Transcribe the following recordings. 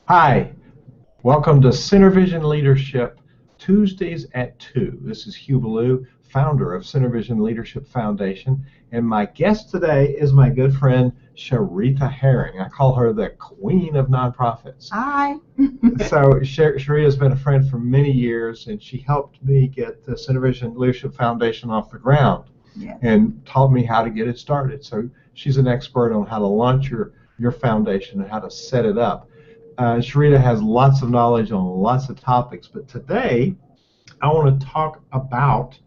Hi, welcome to Center Vision Leadership Tuesdays at 2. This is Hugh Ballou, founder of Center Vision Leadership Foundation, and my guest today is my good friend Sharitha Herring. I call her the queen of nonprofits. Hi. So Sharitha has been a friend for many years, and she helped me get the Center Vision Leadership Foundation off the ground. Yes. And taught me how to get it started. So she's an expert on how to launch your foundation and how to set it up. Sharitha has lots of knowledge on lots of topics, but today I want to talk about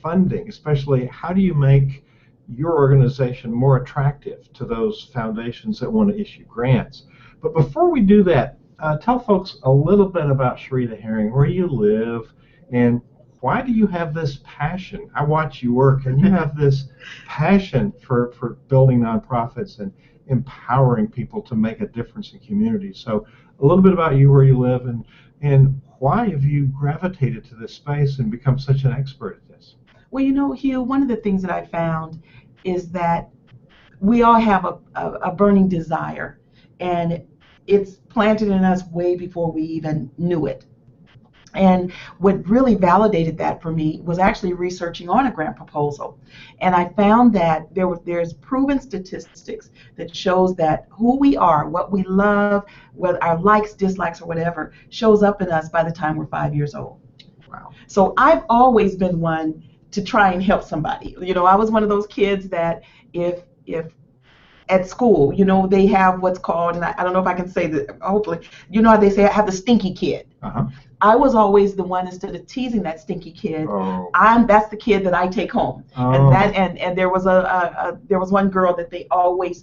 funding, especially how do you make your organization more attractive to those foundations that want to issue grants. But before we do that, tell folks a little bit about Sharitha Herring, where you live, and why do you have this passion? I watch you work, and you have this passion for building nonprofits and empowering people to make a difference in communities. So a little bit about you, where you live, and why have you gravitated to this space and become such an expert at this? Well, Hugh, one of the things that I found is that we all have a burning desire, and it's planted in us way before we even knew it. And what really validated that for me was actually researching on a grant proposal. And I found that there's proven statistics that shows that who we are, what we love, whether our likes, dislikes, or whatever, shows up in us by the time we're 5 years old. Wow. So I've always been one to try and help somebody. I was one of those kids that if at school, they have what's called, and I don't know if I can say that, hopefully, how they say I have the stinky kid. Uh-huh. I was always the one, instead of teasing that stinky kid, Oh. that's the kid that I take home. Oh. And there was there was one girl that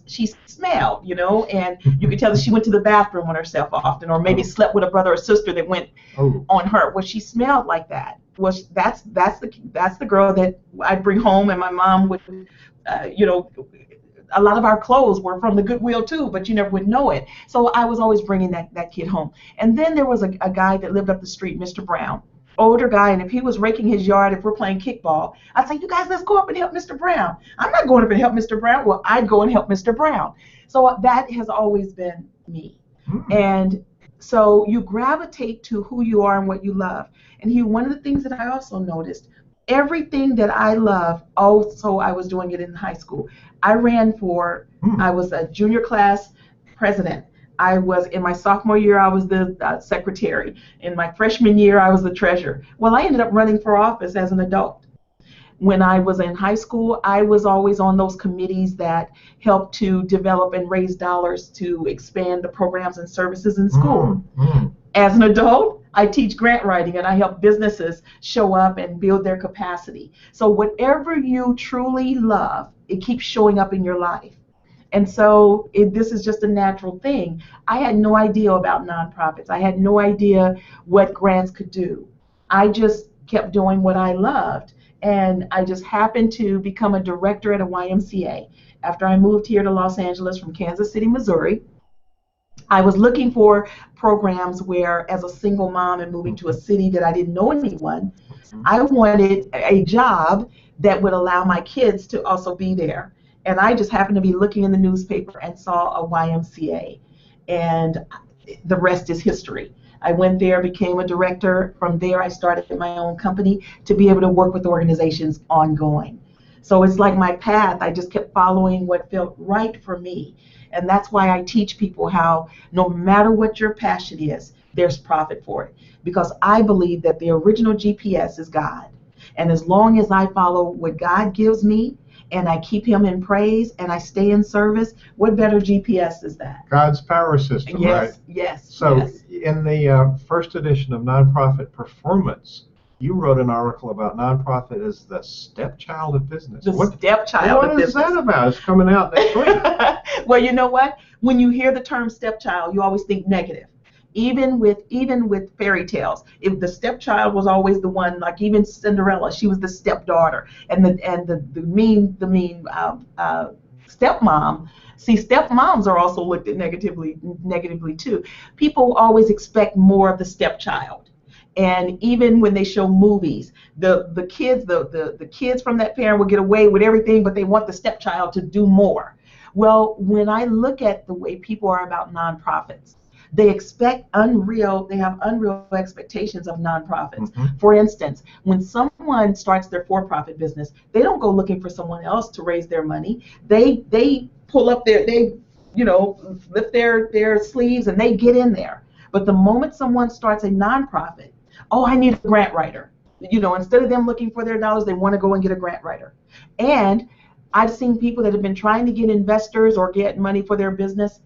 she smelled, and you could tell that she went to the bathroom on herself often, or maybe slept with a brother or sister that went on her. Well, she smelled like that. Well, that's the girl that I'd bring home, and my mom would, a lot of our clothes were from the Goodwill too, but you never would know it. So I was always bringing that kid home. And then there was a guy that lived up the street, Mr. Brown, older guy, and if he was raking his yard, if we're playing kickball, I'd say, you guys, let's go up and help Mr. Brown. I'm not going up and help Mr. Brown. Well, I'd go and help Mr. Brown. So that has always been me. Mm-hmm. And so you gravitate to who you are and what you love. And Hugh, one of the things that I also noticed, everything that I love, also I was doing it in high school. I was a junior class president. I was, in my sophomore year, I was the secretary. In my freshman year, I was the treasurer. Well, I ended up running for office as an adult. When I was in high school, I was always on those committees that helped to develop and raise dollars to expand the programs and services in school. Mm-hmm. As an adult, I teach grant writing, and I help businesses show up and build their capacity. So whatever you truly love, it keeps showing up in your life. And so this is just a natural thing. I had no idea about nonprofits. I had no idea what grants could do. I just kept doing what I loved. And I just happened to become a director at a YMCA. After I moved here to Los Angeles from Kansas City, Missouri, I was looking for programs where, as a single mom and moving to a city that I didn't know anyone, I wanted a job that would allow my kids to also be there. And I just happened to be looking in the newspaper and saw a YMCA, and the rest is history. I went there, became a director. From there, I started my own company to be able to work with organizations ongoing. So it's like my path. I just kept following what felt right for me. And that's why I teach people how, no matter what your passion is, there's profit for it. Because I believe that the original GPS is God. And as long as I follow what God gives me, and I keep him in praise, and I stay in service, what better GPS is that? God's power system, yes, right? Yes. So yes. In the first edition of Nonprofit Performance, you wrote an article about nonprofit as the stepchild of business. Stepchild of business. What is that about? It's coming out next week. Well, you know what? When you hear the term stepchild, you always think negative. Even with fairy tales, if the stepchild was always the one, like even Cinderella, she was the stepdaughter, and the mean stepmom. See, stepmoms are also looked at negatively too. People always expect more of the stepchild. And even when they show movies, the kids from that parent will get away with everything, but they want the stepchild to do more. Well, when I look at the way people are about nonprofits, They expect they have unreal expectations of nonprofits. Mhm. For instance, when someone starts their for-profit business, they don't go looking for someone else to raise their money. They pull up lift their sleeves and they get in there. But the moment someone starts a nonprofit, oh, I need a grant writer. Instead of them looking for their dollars, they want to go and get a grant writer. And I've seen people that have been trying to get investors or get money for their business,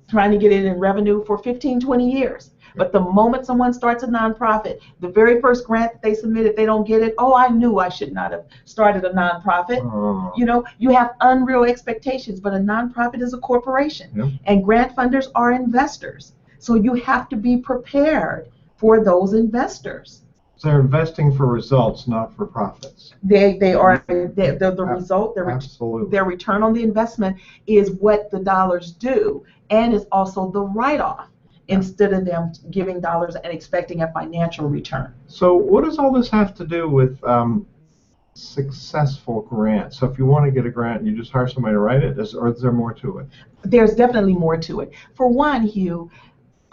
trying to get it in revenue for 15, 20 years. But the moment someone starts a nonprofit, the very first grant that they submit, if they don't get it, oh, I knew I should not have started a nonprofit. You have unreal expectations, but a nonprofit is a corporation. Yep. And grant funders are investors. So you have to be prepared for those investors. So they're investing for results, not for profits. They are the result. Absolutely. Their return on the investment is what the dollars do, and is also the write-off, instead of them giving dollars and expecting a financial return. So what does all this have to do with successful grants? So if you want to get a grant, you just hire somebody to write it, or is there more to it? There's definitely more to it. For one, Hugh,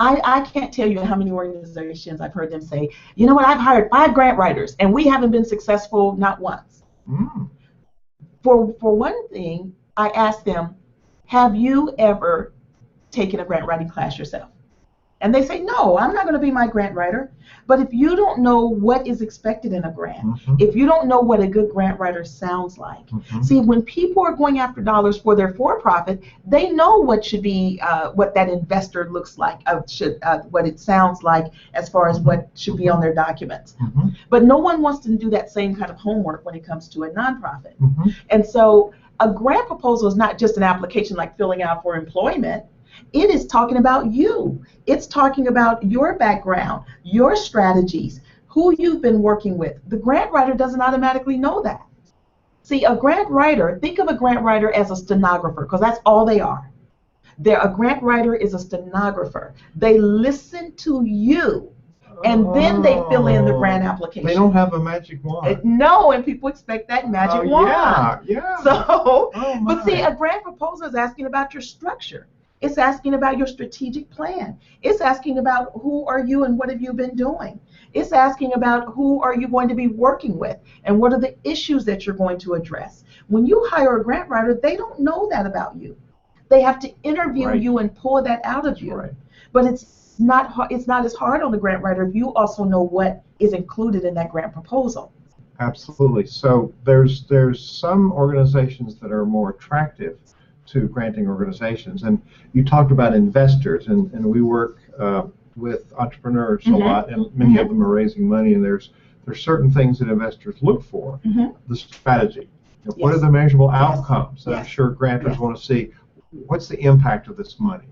I can't tell you how many organizations I've heard them say, you know what, I've hired 5 grant writers and we haven't been successful not once. Mm. For one thing, I asked them, have you ever taken a grant writing class yourself? And they say, no, I'm not going to be my grant writer. But if you don't know what is expected in a grant, Mm-hmm. if you don't know what a good grant writer sounds like, Mm-hmm. see, when people are going after dollars for their for-profit, they know what should be, what that investor looks like, what it sounds like as far as what should be on their documents. Mm-hmm. But no one wants to do that same kind of homework when it comes to a nonprofit. Mm-hmm. And so a grant proposal is not just an application like filling out for employment. It is talking about you. It's talking about your background, your strategies, who you've been working with. The grant writer doesn't automatically know that. See, a grant writer, think of a grant writer as a stenographer, because that's all they are. A grant writer is a stenographer. They listen to you, and then they fill in the grant application. They don't have a magic wand. No, and people expect that magic wand. Yeah. So, Oh, but see, my. a grant proposal is asking about your structure. It's asking about your strategic plan. It's asking about who are you and what have you been doing. It's asking about who are you going to be working with and what are the issues that you're going to address. When you hire a grant writer, they don't know that about you. They have to interview Right. you and pull that out of you. Right. But it's not as hard on the grant writer if you also know what is included in that grant proposal. Absolutely. So there's some organizations that are more attractive to granting organizations, and you talked about investors, and we work with entrepreneurs a lot, and many of them are raising money, and there's certain things that investors look for. The strategy. What are the measurable outcomes that I'm sure grantors want to see? What's the impact of this money?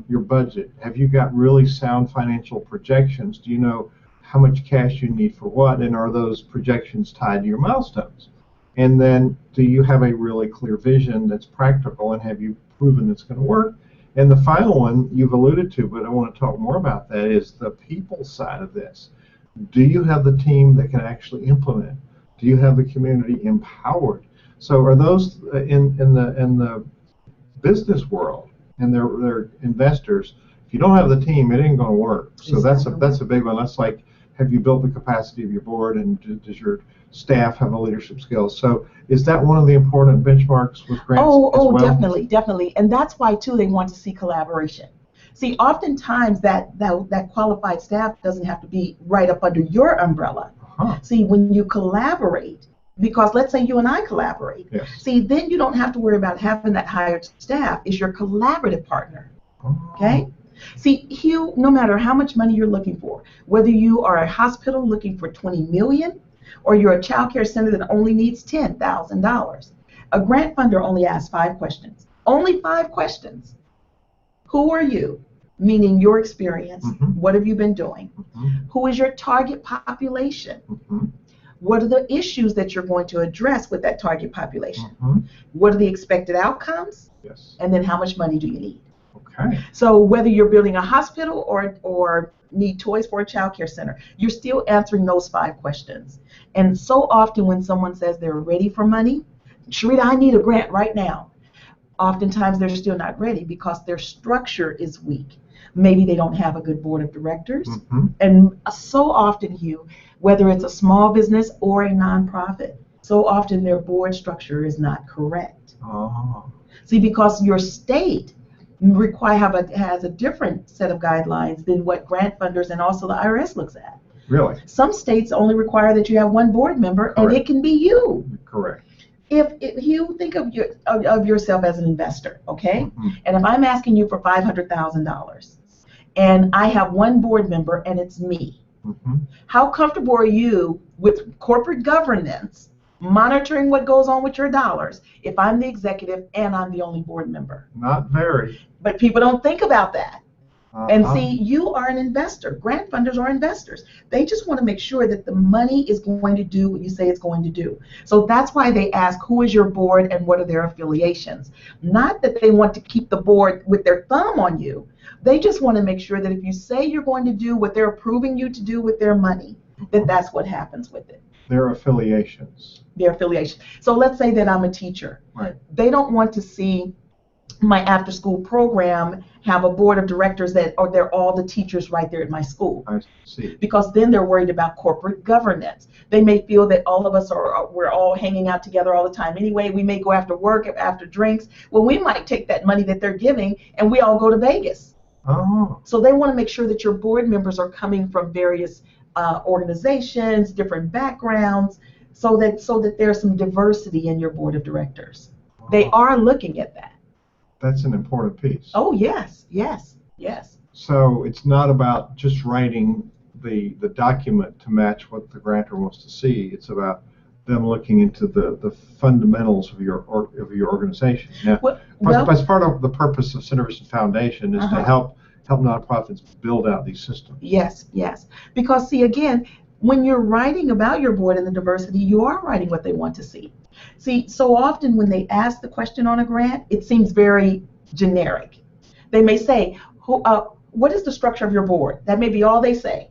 Your budget. Have you got really sound financial projections? Do you know how much cash you need for what, and are those projections tied to your milestones? And then, do you have a really clear vision that's practical, and have you proven it's going to work? And the final one you've alluded to, but I want to talk more about that, is the people side of this. Do you have the team that can actually implement? Do you have the community empowered? So are those in the business world and their investors? If you don't have the team, it ain't going to work. So that's a big one. That's like, have you built the capacity of your board, and does your staff have the leadership skills? So is that one of the important benchmarks with grants as well? Definitely. And that's why, too, they want to see collaboration. See, oftentimes that qualified staff doesn't have to be right up under your umbrella. See, when you collaborate, because let's say you and I collaborate, see, then you don't have to worry about having that hired staff is your collaborative partner, okay? See, Hugh, no matter how much money you're looking for, whether you are a hospital looking for $20 million or you're a child care center that only needs $10,000, a grant funder only asks 5 questions. Only 5 questions. Who are you? Meaning your experience. What have you been doing? Who is your target population? What are the issues that you're going to address with that target population? What are the expected outcomes? And then how much money do you need? Okay. So whether you're building a hospital or need toys for a child care center, you're still answering those 5 questions. And so often when someone says they're ready for money, Sharita, I need a grant right now. Oftentimes they're still not ready because their structure is weak. Maybe they don't have a good board of directors. Mm-hmm. And so often, Hugh, whether it's a small business or a nonprofit, so often their board structure is not correct. Oh. See, because your state has a different set of guidelines than what grant funders and also the IRS looks at. Really? Some states only require that you have one board member, and it can be you. Correct. If you think of yourself as an investor, okay, Mm-hmm. and if I'm asking you for $500,000, and I have one board member and it's me, Mm-hmm. how comfortable are you with corporate governance monitoring what goes on with your dollars if I'm the executive and I'm the only board member? Not very. But people don't think about that. Uh-huh. And see, you are an investor. Grant funders are investors. They just want to make sure that the money is going to do what you say it's going to do. So that's why they ask, who is your board and what are their affiliations? Not that they want to keep the board with their thumb on you. They just want to make sure that if you say you're going to do what they're approving you to do with their money, that that's what happens with it. Their affiliations. Their affiliation. So let's say that I'm a teacher. Right. They don't want to see my after school program have a board of directors they're all the teachers right there at my school. I see. Because then they're worried about corporate governance. They may feel that all of us we're all hanging out together all the time anyway. We may go after work, after drinks. Well, we might take that money that they're giving and we all go to Vegas. Oh. So they want to make sure that your board members are coming from various organizations, different backgrounds, so that there's some diversity in your board of directors. They are looking at that. That's an important piece. Oh, yes, yes, yes. So it's not about just writing the document to match what the grantor wants to see. It's about them looking into the fundamentals of your organization. Now, that's part of the purpose of Center Vision Foundation is to help nonprofits build out these systems. Yes, yes. Because see, again, when you're writing about your board and the diversity, you are writing what they want to see. See, so often when they ask the question on a grant, it seems very generic. They may say, what is the structure of your board? That may be all they say.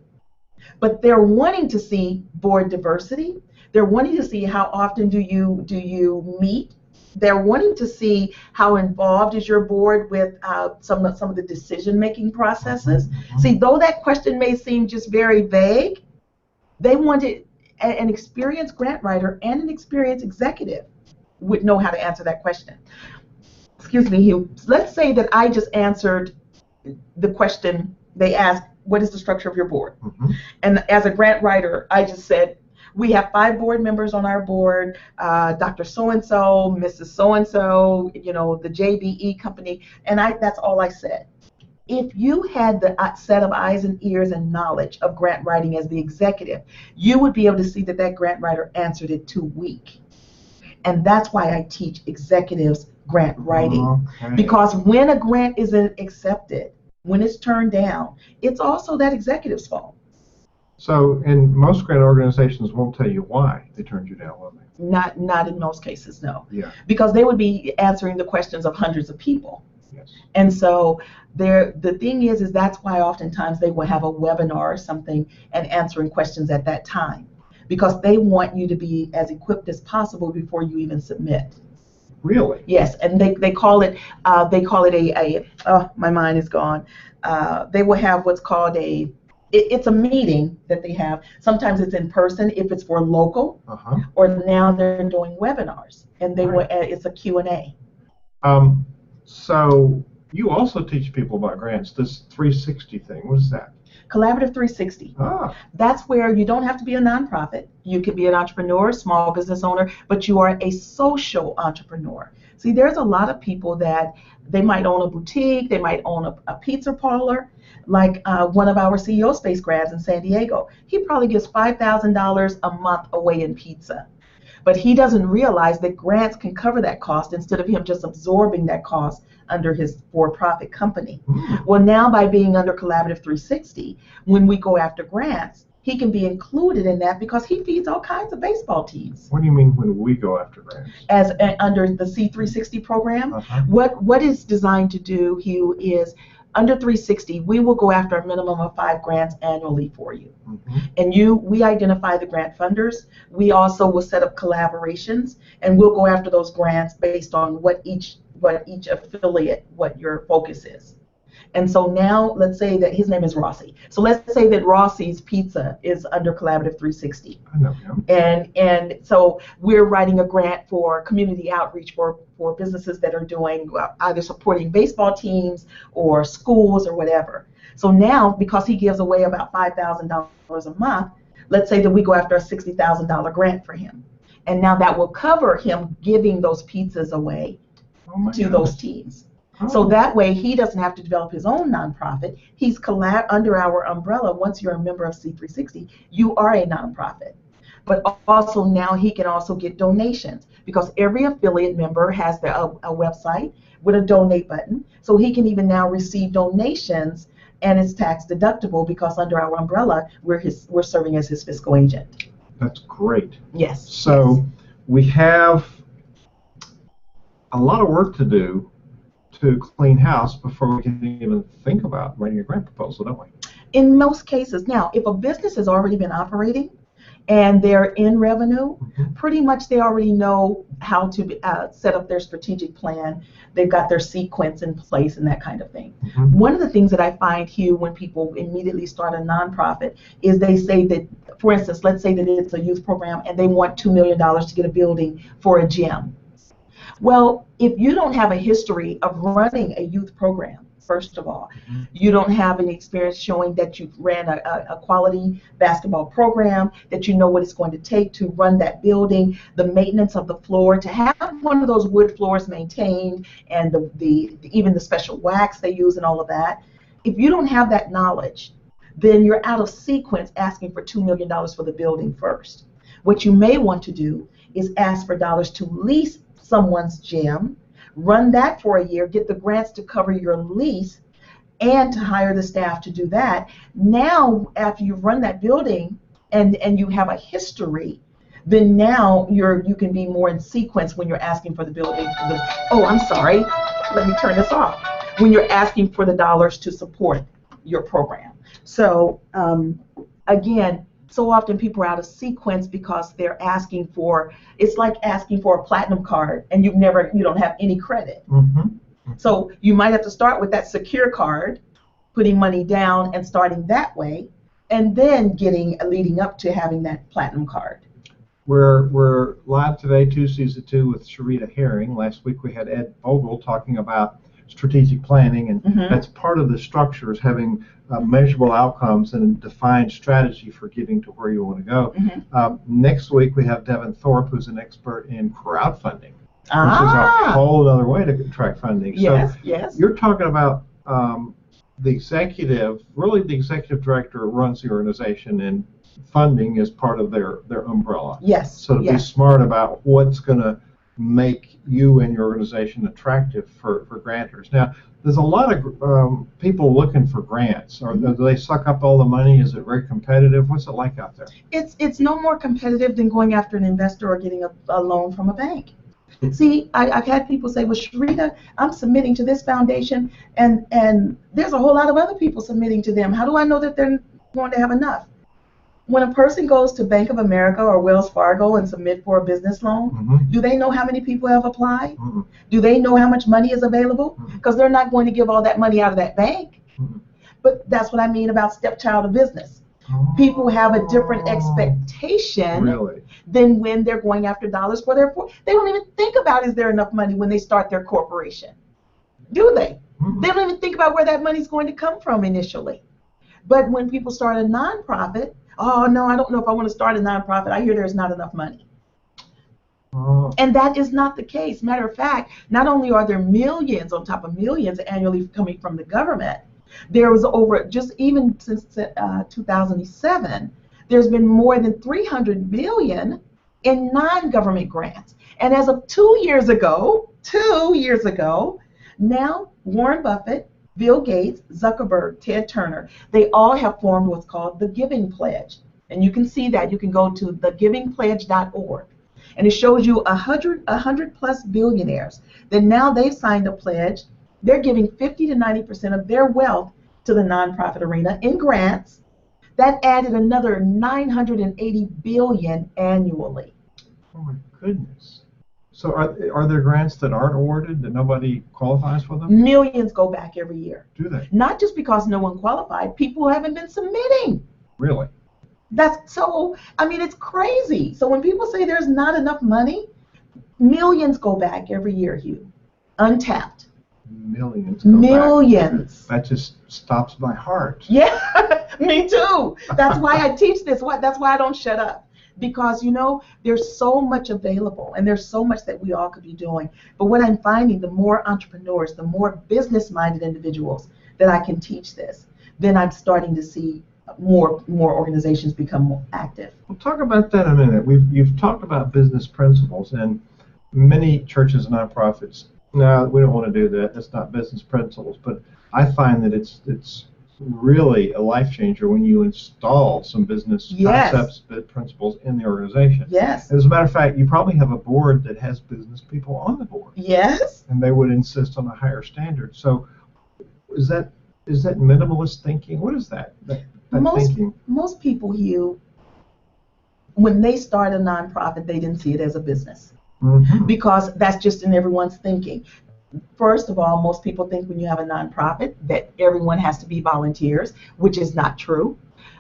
But they're wanting to see board diversity. They're wanting to see how often do you meet. They're wanting to see how involved is your board with some of the decision-making processes. Mm-hmm. See, though that question may seem just very vague, they wanted an experienced grant writer and an experienced executive would know how to answer that question. Excuse me, Hugh. Let's say that I just answered the question they asked, what is the structure of your board? Mm-hmm. And as a grant writer, I just said, we have 5 board members on our board, Dr. So-and-so, Mrs. So-and-so, the JBE company, and that's all I said. If you had the set of eyes and ears and knowledge of grant writing as the executive, you would be able to see that that grant writer answered it too weak. And that's why I teach executives grant writing. Okay. Because when a grant isn't accepted, when it's turned down, it's also that executive's fault. So, and most grant organizations won't tell you why they turned you down, will they? Not in most cases, no. Yeah. Because they would be answering the questions of hundreds of people. Yes. And so the thing is that's why oftentimes they will have a webinar or something and answering questions at that time, because they want you to be as equipped as possible before you even submit. Really? Yes, and they call it my mind is gone. They will have what's called it's a meeting that they have. Sometimes it's in person if it's for local, or now they're doing webinars, and it's a Q&A. So you also teach people about grants, this 360 thing. What is that? Collaborative 360. That's where you don't have to be a nonprofit. You could be an entrepreneur, small business owner, but you are a social entrepreneur. See, there's a lot of people that they might own a boutique, they might own a pizza parlor, like one of our CEO Space grads in San Diego. He probably gives $5,000 a month away in pizza. But he doesn't realize that grants can cover that cost instead of him just absorbing that cost under his for-profit company. Well, now by being under Collaborative 360, when we go after grants, he can be included in that because he feeds all kinds of baseball teams. What do you mean when we go after grants? Under the C360 program, what it's designed to do, Hugh, is under 360, we will go after a minimum of 5 grants annually for you. And we identify the grant funders. We also will set up collaborations, and we'll go after those grants based on what each affiliate, what your focus is. And so now let's say that his name is Rossi. So let's say that Rossi's Pizza is under Collaborative 360. I know him. And so we're writing a grant for community outreach for businesses that are doing either supporting baseball teams or schools or whatever. So now, because he gives away about $5,000 a month, let's say that we go after a $60,000 grant for him. And now that will cover him giving those pizzas away to those teams. Oh. So that way he doesn't have to develop his own nonprofit. He's under our umbrella. Once you're a member of C360, you are a nonprofit. But also now he can also get donations, because every affiliate member has a website with a donate button. So he can even now receive donations, and it's tax deductible because under our umbrella we're serving as his fiscal agent. That's great. Yes. So yes. We have a lot of work to do to clean house before we can even think about writing a grant proposal, don't we? In most cases. Now, if a business has already been operating and they're in revenue, pretty much they already know how to set up their strategic plan. They've got their sequence in place and that kind of thing. One of the things that I find, Hugh, when people immediately start a nonprofit is they say that, for instance, let's say that it's a youth program and they want $2 million to get a building for a gym. Well, if you don't have a history of running a youth program, first of all, you don't have any experience showing that you've ran a quality basketball program, that you know what it's going to take to run that building, the maintenance of the floor, to have one of those wood floors maintained, and even the special wax they use and all of that. If you don't have that knowledge, then you're out of sequence asking for $2 million for the building first. What you may want to do is ask for dollars to lease someone's gym, run that for a year, get the grants to cover your lease, and to hire the staff to do that. Now, after you've run that building and you have a history, then now you can be more in sequence when you're asking for the building. Oh, I'm sorry. Let me turn this off. When you're asking for the dollars to support your program. So again, so often people are out of sequence because they're asking for, it's like asking for a platinum card and you don't have any credit. So you might have to start with that secure card, putting money down and starting that way, and then leading up to having that platinum card. We're live today, Tuesdays at 2 with Sharita Herring. Last week we had Ed Vogel talking about strategic planning, and that's part of the structure, is having measurable outcomes and a defined strategy for getting to where you want to go. Next week we have Devin Thorpe, who's an expert in crowdfunding, which is a whole other way to attract funding. Yes, so yes. You're talking about the executive director runs the organization, and funding is part of their umbrella. Yes. So to be smart about what's going to make you and your organization attractive for grantors. Now, there's a lot of people looking for grants. Do they suck up all the money? Is it very competitive? What's it like out there? It's no more competitive than going after an investor or getting a loan from a bank. See, I've had people say, well, Sharita, I'm submitting to this foundation, and there's a whole lot of other people submitting to them. How do I know that they're going to have enough? When a person goes to Bank of America or Wells Fargo and submit for a business loan, do they know how many people have applied? Do they know how much money is available? Because they're not going to give all that money out of that bank. But that's what I mean about stepchild of business. People have a different expectation than when they're going after dollars for their. They don't even think about, is there enough money when they start their corporation? Do they? They don't even think about where that money's going to come from initially. But when people start a nonprofit, oh no, I don't know if I want to start a nonprofit. I hear there's not enough money. And that is not the case. Matter of fact, not only are there millions on top of millions annually coming from the government, there was just even since 2007, there's been more than $300 billion in non-government grants. And as of 2 years ago, now Warren Buffett, Bill Gates, Zuckerberg, Ted Turner, they all have formed what's called the Giving Pledge. And you can see that. You can go to thegivingpledge.org. And it shows you 100 plus billionaires. Then now they've signed a pledge. They're giving 50 to 90% of their wealth to the nonprofit arena in grants. That added another $980 billion annually. Oh my goodness. So are there grants that aren't awarded, that nobody qualifies for them? Millions go back every year. Do they? Not just because no one qualified, people haven't been submitting. Really? That's so, I mean, it's crazy. So when people say there's not enough money, millions go back every year, Hugh. Untapped. Millions go Millions. back. That just stops my heart. Yeah, me too. That's why I teach this. That's why I don't shut up. Because, you know, there's so much available and there's so much that we all could be doing. But what I'm finding, the more entrepreneurs, the more business-minded individuals that I can teach this, then I'm starting to see more organizations become more active. We'll talk about that in a minute. You've talked about business principles, and many churches and nonprofits, no, we don't want to do that. That's not business principles. But I find that it's really a life changer when you install some business concepts, principles in the organization. Yes. As a matter of fact, you probably have a board that has business people on the board. Yes. And they would insist on a higher standard. So is that minimalist thinking? What is that? Most people, Hugh, when they start a nonprofit, they didn't see it as a business. Mm-hmm. Because that's just in everyone's thinking. First of all, most people think when you have a nonprofit that everyone has to be volunteers, which is not true.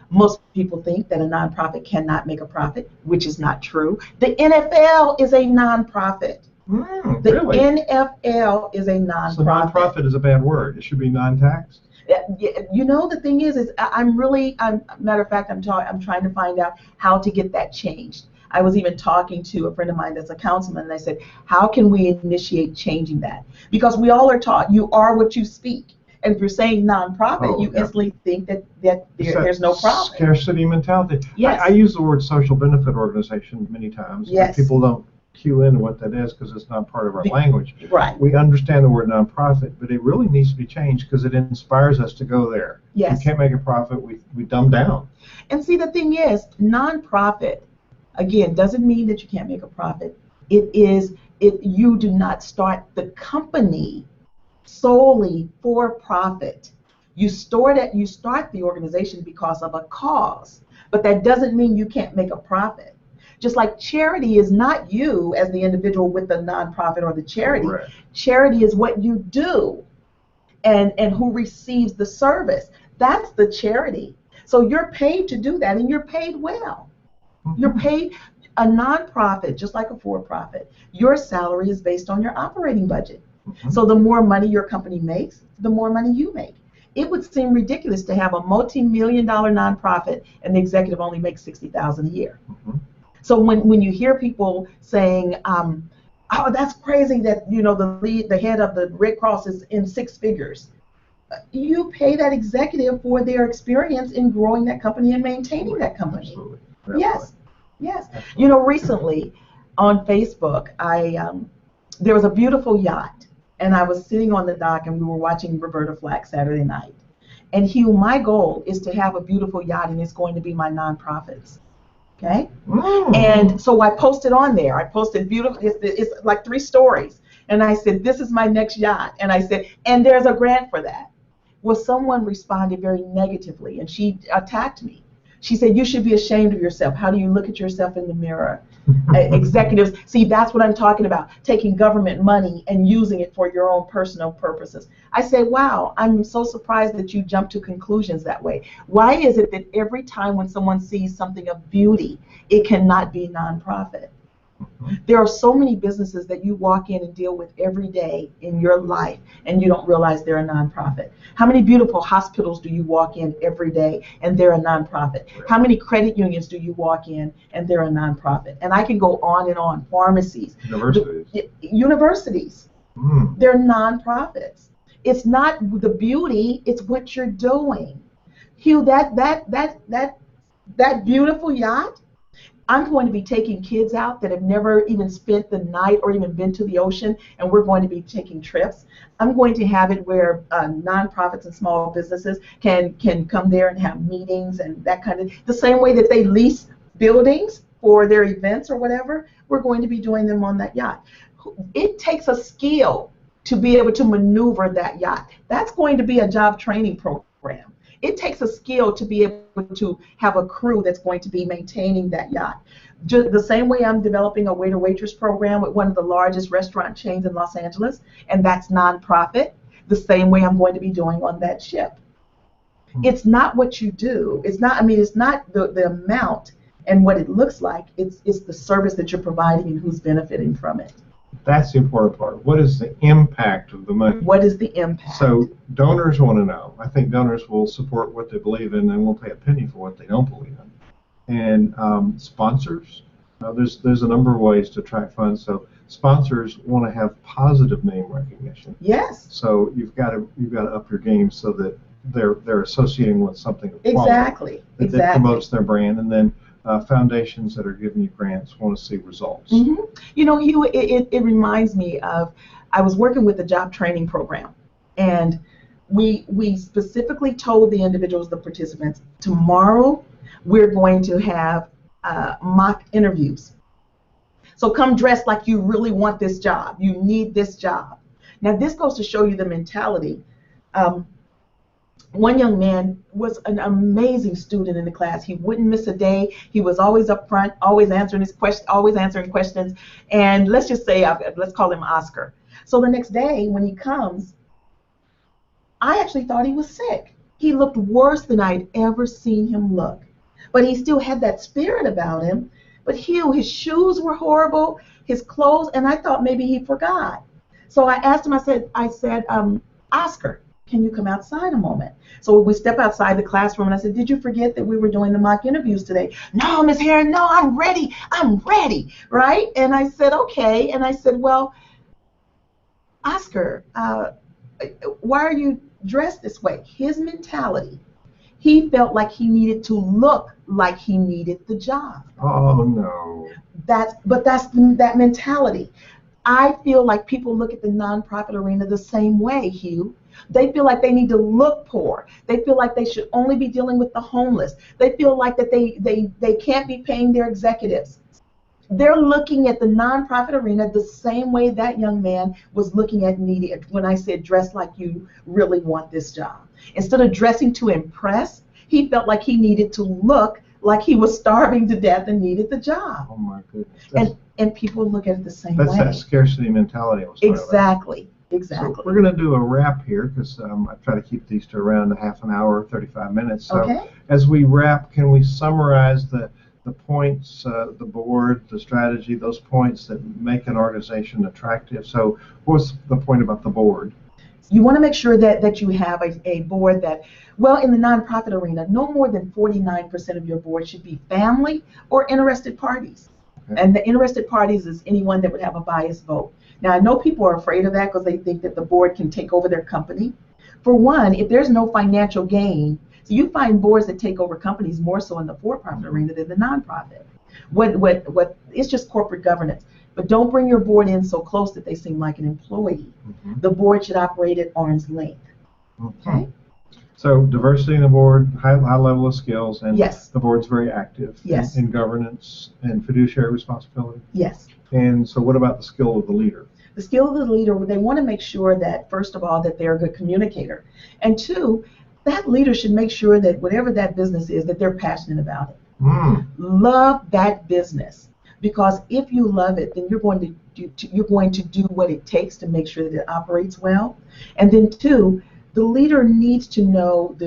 Most people think that a nonprofit cannot make a profit, which is not true. The NFL is a nonprofit. The really? NFL is a nonprofit. So nonprofit is a bad word. It should be non-taxed. You know, the thing is matter of fact, I'm trying to find out how to get that changed. I was even talking to a friend of mine that's a councilman, and I said, how can we initiate changing that? Because we all are taught you are what you speak. And if you're saying nonprofit, you instantly think that there's no profit. Scarcity mentality. Yes. I use the word social benefit organization many times. Yes. People don't cue in what that is because it's not part of our language. Right. We understand the word nonprofit, but it really needs to be changed because it inspires us to go there. Yes. We can't make a profit, we dumb down. And see, the thing is, nonprofit, again, doesn't mean that you can't make a profit. It is if you do not start the company solely for profit. You start the organization because of a cause, but that doesn't mean you can't make a profit. Just like charity is not you as the individual with the nonprofit or the charity. Correct. Charity is what you do and who receives the service. That's the charity. So you're paid to do that, and you're paid well. Mm-hmm. You're paid. A nonprofit, just like a for-profit, your salary is based on your operating budget. Mm-hmm. So the more money your company makes, the more money you make. It would seem ridiculous to have a multi-million-dollar nonprofit and the executive only makes $60,000 a year. Mm-hmm. So when you hear people saying, "Oh, that's crazy that the head of the Red Cross is in six figures," you pay that executive for their experience in growing that company and maintaining that company. Absolutely. Yes. Yes. Absolutely. Recently on Facebook, there was a beautiful yacht, and I was sitting on the dock, and we were watching Roberta Flack Saturday night. And Hugh, my goal is to have a beautiful yacht, and it's going to be my nonprofits. Okay? And so I posted on there. I posted beautiful. It's like 3 stories, and I said, "This is my next yacht," and I said, "And there's a grant for that." Well, someone responded very negatively, and she attacked me. She said, "You should be ashamed of yourself. How do you look at yourself in the mirror?" Executives, see, that's what I'm talking about, taking government money and using it for your own personal purposes. I say, wow, I'm so surprised that you jump to conclusions that way. Why is it that every time when someone sees something of beauty, it cannot be nonprofit? There are so many businesses that you walk in and deal with every day in your life, and you don't realize they're a nonprofit. How many beautiful hospitals do you walk in every day and they're a nonprofit? How many credit unions do you walk in and they're a nonprofit? And I can go on and on. Pharmacies. Universities. They're nonprofits. It's not the beauty, it's what you're doing. Hugh, that beautiful yacht, I'm going to be taking kids out that have never even spent the night or even been to the ocean, and we're going to be taking trips. I'm going to have it where nonprofits and small businesses can come there and have meetings and that kind of, the same way that they lease buildings for their events or whatever, we're going to be doing them on that yacht. It takes a skill to be able to maneuver that yacht. That's going to be a job training program. it takes a skill to be able to have a crew that's going to be maintaining that yacht. Just the same way I'm developing a waiter-waitress program with one of the largest restaurant chains in Los Angeles, and that's nonprofit, the same way I'm going to be doing on that ship. It's not what you do. It's not, I mean, it's not the amount and what it looks like. It's the service that you're providing and who's benefiting from it. That's the important part. What is the impact of the money? What is the impact? So donors want to know. I think donors will support what they believe in and won't pay a penny for what they don't believe in. And sponsors, there's a number of ways to attract funds. So sponsors want to have positive name recognition. Yes. So you've got to up your game so that they're associating with something of quality. Exactly. That promotes their brand. And then foundations that are giving you grants want to see results. Mm-hmm. You know, Hugh, it reminds me of, I was working with a job training program, and we specifically told the individuals, the participants, tomorrow we're going to have mock interviews. So come dressed like you really want this job. You need this job. Now this goes to show you the mentality. One young man was an amazing student in the class. He wouldn't miss a day. He was always up front, always answering questions. And let's just say, let's call him Oscar. So the next day when he comes, I actually thought he was sick. He looked worse than I'd ever seen him look. But he still had that spirit about him. But Hugh, his shoes were horrible, his clothes, and I thought maybe he forgot. So I asked him, I said, Oscar, can you come outside a moment? So we step outside the classroom, and I said, did you forget that we were doing the mock interviews today? No, Miss Heron, no, I'm ready, right? And I said, okay. And I said, well, Oscar, why are you dressed this way? His mentality, he felt like he needed to look like he needed the job. Oh, no. That's that mentality. I feel like people look at the nonprofit arena the same way, Hugh. They feel like they need to look poor. They feel like they should only be dealing with the homeless. They feel like that they can't be paying their executives. They're looking at the nonprofit arena the same way that young man was looking at needy when I said dress like you really want this job. Instead of dressing to impress, he felt like he needed to look like he was starving to death and needed the job. Oh my goodness. And people look at it the same way. That's that scarcity mentality I was talking about. Exactly. So we're going to do a wrap here because I try to keep these to around a half an hour, 35 minutes. So okay. As we wrap, can we summarize the points, the board, the strategy, those points that make an organization attractive? So what's the point about the board? You want to make sure that you have a board that, well, in the nonprofit arena, no more than 49% of your board should be family or interested parties. Okay. And the interested parties is anyone that would have a biased vote. Now, I know people are afraid of that because they think that the board can take over their company. For one, if there's no financial gain, so you find boards that take over companies more so in the for-profit arena than the nonprofit. What it's just corporate governance. But don't bring your board in so close that they seem like an employee. Mm-hmm. The board should operate at arm's length. Mm-hmm. Okay. So diversity in the board, high level of skills, and yes. The board's very active yes. in governance and fiduciary responsibility. Yes. And so what about the skill of the leader? The skill of the leader, they want to make sure that, first of all, that they're a good communicator. And two, that leader should make sure that whatever that business is, that they're passionate about it. Love that business. Because if you love it, then you're going to do what it takes to make sure that it operates well. And then two, the leader needs to know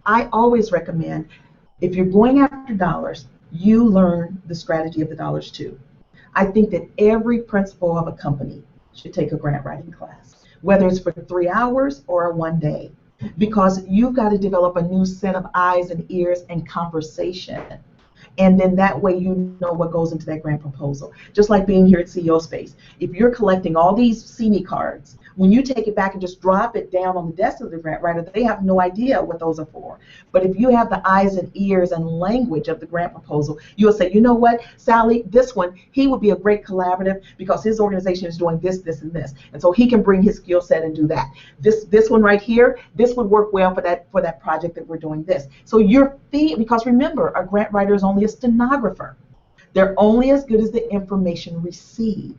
I always recommend, if you're going after dollars, you learn the strategy of the dollars too. I think that every principal of a company should take a grant writing class, whether it's for 3 hours or 1 day, because you've got to develop a new set of eyes and ears and conversation. And then that way you know what goes into that grant proposal. Just like being here at CEO Space. If you're collecting all these CME cards, when you take it back and just drop it down on the desk of the grant writer, they have no idea what those are for. But if you have the eyes and ears and language of the grant proposal, you'll say, you know what, Sally, this one, he would be a great collaborative because his organization is doing this, this, and this. And so he can bring his skill set and do that. This one right here, this would work well for that project that we're doing this. So because remember, a grant writer is only a stenographer. They're only as good as the information received.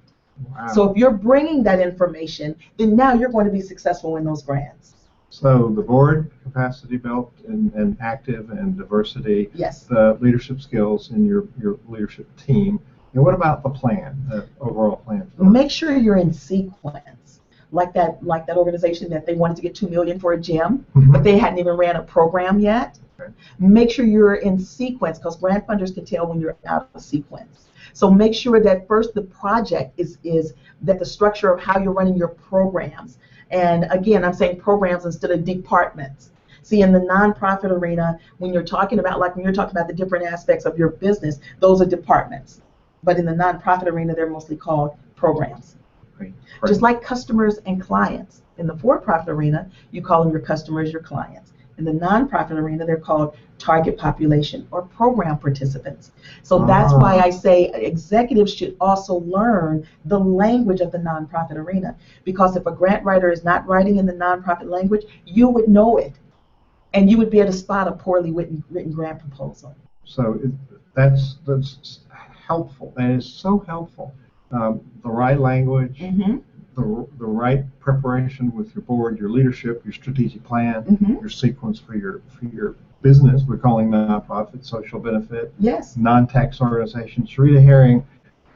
Wow. So if you're bringing that information, then now you're going to be successful in those grants. So the board, capacity built and active and diversity, Yes. the leadership skills in your leadership team. And what about the plan, the overall plan? Make sure you're in sequence. Like that organization that they wanted to get $2 million for a gym, but they hadn't even ran a program yet. Okay. Make sure you're in sequence, because grant funders can tell when you're out of sequence. So make sure that first the project is that the structure of how you're running your programs. And again, I'm saying programs instead of departments. See, in the nonprofit arena, when you're talking about the different aspects of your business, those are departments. But in the nonprofit arena, they're mostly called programs. Great. Just like customers and clients. In the for-profit arena, you call them your customers, your clients. In the nonprofit arena, they're called target population or program participants. So that's why I say executives should also learn the language of the nonprofit arena. Because if a grant writer is not writing in the nonprofit language, you would know it. And you would be able to spot a poorly written grant proposal. So that's helpful. That is so helpful. The right language, the right preparation with your board, your leadership, your strategic plan, your sequence for your business. We're calling nonprofit, social benefit, yes, non-tax organizations. Sharita Herring,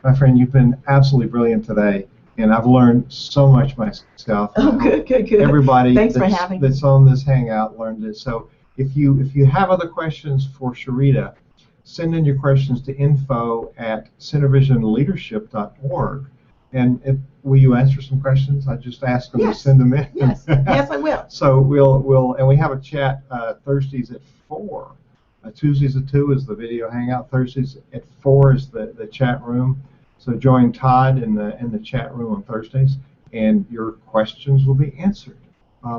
my friend, you've been absolutely brilliant today, and I've learned so much myself. Oh, good. Everybody Thanks for having me. That's on this Hangout learned it. So if you have other questions for Sharita, send in your questions to info@centervisionleadership.org. And will you answer some questions? I just asked them to send them in. Yes, I will. So we'll and we have a chat Thursdays at 4. Tuesdays at 2 is the video hangout. Thursdays at 4 is the chat room. So join Todd in the chat room on Thursdays, and your questions will be answered,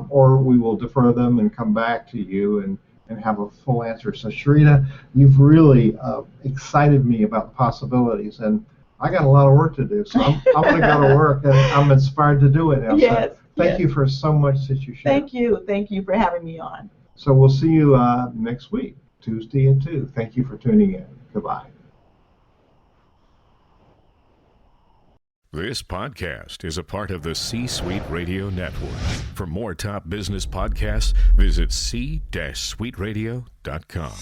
or we will defer them and come back to you and have a full answer. So Sharita, you've really excited me about the possibilities, and I got a lot of work to do, so I'm going to go to work, and I'm inspired to do it now. Yes. So thank you for so much that you shared. Thank you for having me on. So we'll see you next week, Tuesday at 2. Thank you for tuning in. Goodbye. This podcast is a part of the C-Suite Radio Network. For more top business podcasts, visit c-suiteradio.com.